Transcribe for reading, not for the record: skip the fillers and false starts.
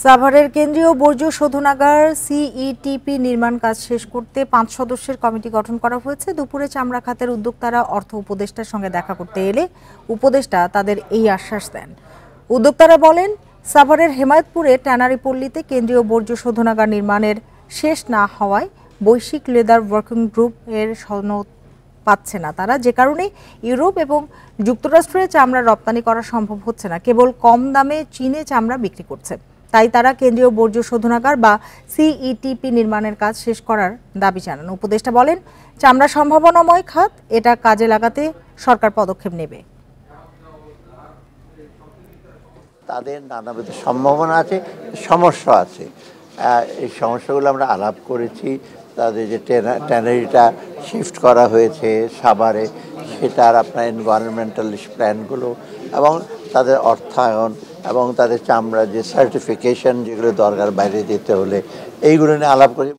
সাভারের কেন্দ্রীয় বর্জ্য শোধনাগার সিইটিপি নির্মাণ কাজ শেষ করতে 5 সদস্যের কমিটি গঠন করা হয়েছে। দুপুরে চামড়া খাতের উদ্যোক্তারা অর্থ উপদেষ্টার সঙ্গে দেখা করতে এলে উপদেষ্টা তাদের এই আশ্বাস দেন। উদ্যোক্তারা বলেন, সাভারের হেমায়তপুরে ট্যানারি পল্লীতে কেন্দ্রীয় বর্জ্য শোধনাগার নির্মাণের শেষ না হওয়ায় বৈশ্বিক লেদার ওয়ার্কিং গ্রুপ এর সনদ পাচ্ছে না তারা, যে কারণে ইউরোপ এবং যুক্তরাষ্ট্রে চামড়া রপ্তানি করা সম্ভব হচ্ছে না, কেবল কম দামে চীনে চামড়া বিক্রি করছে। তাই তারা কেন্দ্রীয় বর্জ্য শোধনাগার বা সিইটিপি নির্মাণের কাজ শেষ করার দাবি জানান। উপদেষ্টা বলেন, চামড়া সম্ভাবনাময় খাত, এটা কাজে লাগাতে সরকার পদক্ষেপ নেবে। তাদের নানাবিধ সম্ভাবনা আছে, সমস্যা আছে। এই সমস্যাগুলো আমরা আলাপ করেছি। তাদের যে ট্যানারিটা শিফট করা হয়েছে সাভারে, সেটার আপনার এনভায়রনমেন্টাল প্ল্যানগুলো এবং তাদের অর্থায়ন এবং তাদের চামড়া যে সার্টিফিকেশন যেগুলো দরকার বাইরে যেতে হলে, এইগুলো নিয়ে আলাপ করি।